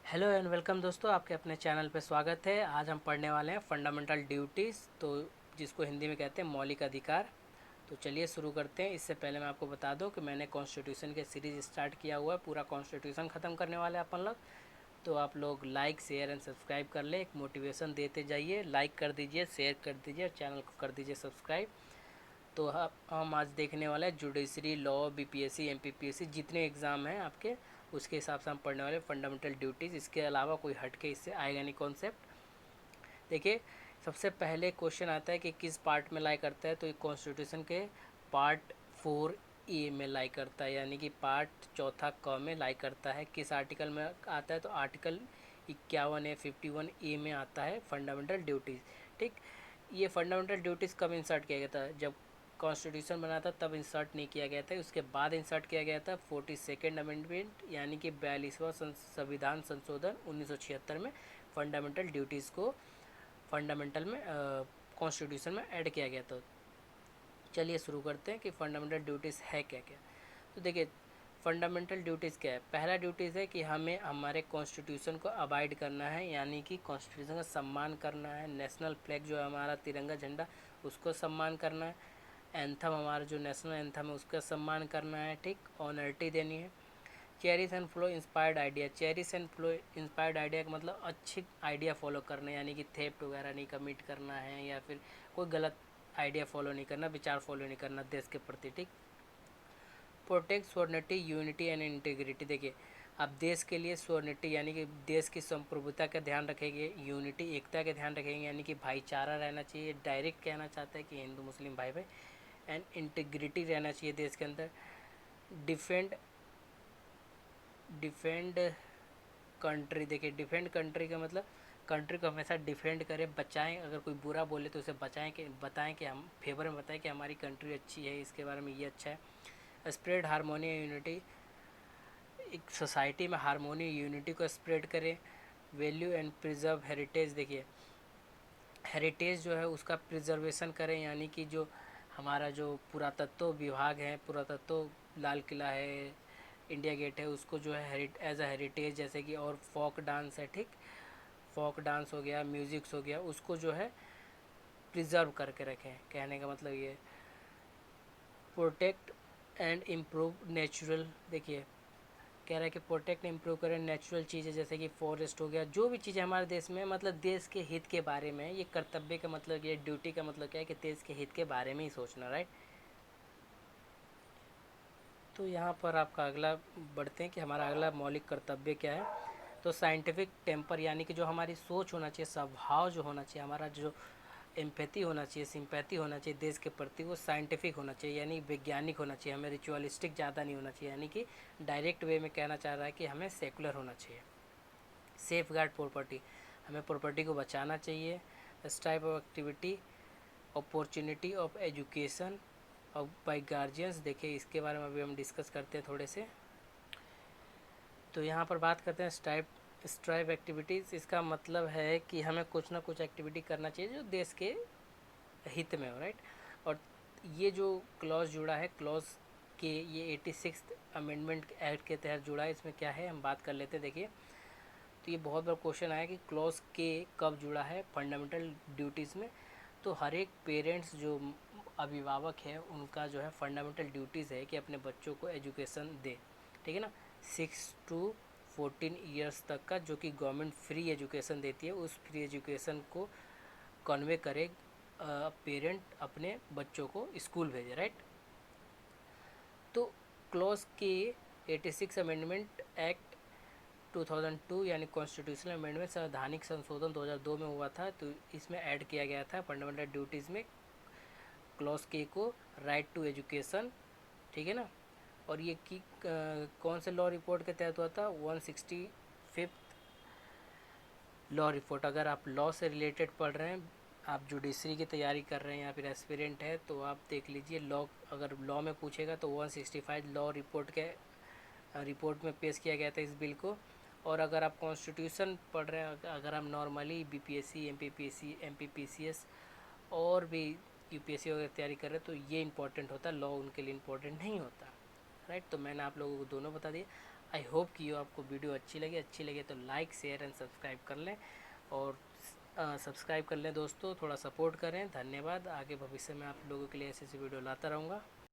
Hello and welcome दोस्तों, आपके अपने चैनल पे स्वागत है। आज हम पढ़ने वाले हैं फंडामेंटल ड्यूटीज़, तो जिसको हिंदी में कहते हैं मौलिक अधिकार। तो चलिए शुरू करते हैं। इससे पहले मैं आपको बता दूं कि मैंने कॉन्स्टिट्यूशन के सीरीज़ स्टार्ट किया हुआ है। पूरा कॉन्स्टिट्यूशन ख़त्म करने वाले हैं अपन लोग। तो आप लोग लाइक शेयर एंड सब्सक्राइब कर लें, एक मोटिवेशन देते जाइए। लाइक कर दीजिए, शेयर कर दीजिए और चैनल को कर दीजिए सब्सक्राइब। तो हम आज देखने वाले हैं जुडिशरी, लॉ, बीपीएससी, एमपीपीएससी जितने एग्ज़ाम हैं आपके, उसके हिसाब से हम पढ़ने वाले फंडामेंटल ड्यूटीज़। इसके अलावा कोई हट के इससे आएगा नहीं कॉन्सेप्ट। देखिए, सबसे पहले क्वेश्चन आता है कि किस पार्ट में लाई करता है। तो ये कॉन्स्टिट्यूशन के पार्ट 4A में लाई करता है, यानी कि पार्ट चौथा क में लाई करता है। किस आर्टिकल में आता है? तो आर्टिकल 51A 51A में आता है फंडामेंटल ड्यूटीज़। ठीक, ये फंडामेंटल ड्यूटीज़ कब इंसर्ट किया गया था? जब कॉन्स्टिट्यूशन बना था तब इंसर्ट नहीं किया गया था, उसके बाद इंसर्ट किया गया था 42nd अमेंडमेंट, यानी कि 42वां संविधान संशोधन 1976 में फंडामेंटल ड्यूटीज़ को फंडामेंटल में कॉन्स्टिट्यूशन में ऐड किया गया था। चलिए शुरू करते हैं कि फंडामेंटल ड्यूटीज़ है क्या क्या। तो देखिए, फंडामेंटल ड्यूटीज़ क्या है। पहला ड्यूटीज़ है कि हमें हमारे कॉन्स्टिट्यूशन को अबाइड करना है, यानी कि कॉन्स्टिट्यूशन का सम्मान करना है। नेशनल फ्लैग जो है हमारा तिरंगा झंडा, उसको सम्मान करना है। एंथम हमारा जो नेशनल एंथम है उसका सम्मान करना है। ठीक, ऑनरिटी देनी है। Cherish and flow inspired idea. Cherish and flow inspired idea का मतलब अच्छी आइडिया फॉलो करना है, यानी कि थेफ्ट वगैरह नहीं कमिट करना है, या फिर कोई गलत आइडिया फॉलो नहीं करना, विचार फॉलो नहीं करना देश के प्रति। ठीक, protect sovereignty, unity and integrity. देखिए, आप देश के लिए सोवर्निटी यानी कि देश की संप्रभुता का ध्यान रखेंगे, यूनिटी एकता का ध्यान रखेंगे, यानी कि भाईचारा रहना चाहिए। डायरेक्ट कहना चाहता है कि हिंदू मुस्लिम भाई भाई। एंड इंटीग्रिटी रहना चाहिए देश के अंदर। Defend defend country. देखिए, डिफेंड कंट्री का मतलब कंट्री को हमेशा डिफेंड करें, बचाएं। अगर कोई बुरा बोले तो उसे बचाएं, कि बताएं कि हम फेवर में बताएं कि हमारी कंट्री अच्छी है, इसके बारे में ये अच्छा है। Spread harmony unity. एक सोसाइटी में हारमोनी यूनिटी को स्प्रेड करें। Value and preserve heritage. देखिए, हेरिटेज जो है उसका प्रिजर्वेशन करें, यानी कि जो हमारा जो पुरातत्व विभाग है, पुरातत्व, लाल किला है, इंडिया गेट है, उसको जो है एज अ हेरिटेज, जैसे कि और फोक डांस है। ठीक, फोक डांस हो गया, म्यूज़िक्स हो गया, उसको जो है प्रिजर्व करके रखें। कहने का मतलब ये। Protect and improve natural. देखिए, कह रहा है कि प्रोटेक्ट इम्प्रूव करें नेचुरल चीज़ें, जैसे कि फॉरेस्ट हो गया, जो भी चीज़ें हमारे देश में, मतलब देश के हित के बारे में। ये कर्तव्य का मतलब, ये ड्यूटी का मतलब क्या है कि देश के हित के बारे में ही सोचना, राइट। तो यहाँ पर आपका अगला बढ़ते हैं कि हमारा अगला मौलिक कर्तव्य क्या है। तो साइंटिफिक टेम्पर, यानी कि जो हमारी सोच होना चाहिए, स्वभाव जो होना चाहिए, हमारा जो एम्पैथी होना चाहिए, सिंपैथी होना चाहिए देश के प्रति, वो साइंटिफिक होना चाहिए, यानी वैज्ञानिक होना चाहिए। हमें रिचुअलिस्टिक ज़्यादा नहीं होना चाहिए, यानी कि डायरेक्ट वे में कहना चाह रहा है कि हमें सेकुलर होना चाहिए। सेफ गार्ड प्रॉपर्टी, हमें प्रॉपर्टी को बचाना चाहिए। इस type of activity, opportunity of education और बाई गार्जियंस। देखिए, इसके बारे में अभी हम डिस्कस करते हैं थोड़े से। तो यहाँ पर बात करते हैं स्ट्राइव एक्टिविटीज़। इसका मतलब है कि हमें कुछ ना कुछ एक्टिविटी करना चाहिए जो देश के हित में हो, राइट। और ये जो क्लॉज जुड़ा है, क्लॉज के, ये 86 अमेंडमेंट एक्ट के तहत जुड़ा है। इसमें क्या है हम बात कर लेते हैं। देखिए, तो ये बहुत बड़ा क्वेश्चन आया कि क्लॉज के कब जुड़ा है फंडामेंटल ड्यूटीज़ में। तो हर एक पेरेंट्स जो अभिभावक है, उनका जो है फंडामेंटल ड्यूटीज़ है कि अपने बच्चों को एजुकेशन दे। ठीक है ना, 6 to 14 ईयर्स तक का, जो कि गवर्नमेंट फ्री एजुकेशन देती है, उस फ्री एजुकेशन को कन्वे करे पेरेंट अपने बच्चों को स्कूल भेजे, राइट। तो क्लॉज के 86 अमेंडमेंट एक्ट 2002, यानी कॉन्स्टिट्यूशनल अमेंडमेंट संवैधानिक संशोधन 2002 में हुआ था। तो इसमें ऐड किया गया था फंडामेंटल ड्यूटीज़ में क्लॉज के को, राइट टू एजुकेशन। ठीक है ना। और ये कि कौन से लॉ रिपोर्ट के तहत हुआ था? 165 लॉ रिपोर्ट। अगर आप लॉ से रिलेटेड पढ़ रहे हैं, आप जुडिशरी की तैयारी कर रहे हैं या फिर एस्पिरेंट है, तो आप देख लीजिए लॉ। अगर लॉ में पूछेगा तो 165 लॉ रिपोर्ट के रिपोर्ट में पेश किया गया था इस बिल को। और अगर आप कॉन्स्टिट्यूशन पढ़ रहे हैं, अगर आप नॉर्मली बीपीएससी, एमपीपीएससी, एमपीपीसीएस और भी यूपीएससी वगैरह तैयारी कर रहे हैं, तो ये इंपॉर्टेंट होता है। लॉ उनके लिए इंपॉर्टेंट नहीं होता, राइट। तो मैंने आप लोगों को दोनों बता दिए। आई होप कि आपको वीडियो अच्छी लगे तो लाइक शेयर एंड सब्सक्राइब कर लें, और सब्सक्राइब कर लें दोस्तों, थोड़ा सपोर्ट करें। धन्यवाद। आगे भविष्य में आप लोगों के लिए ऐसी वीडियो लाता रहूँगा।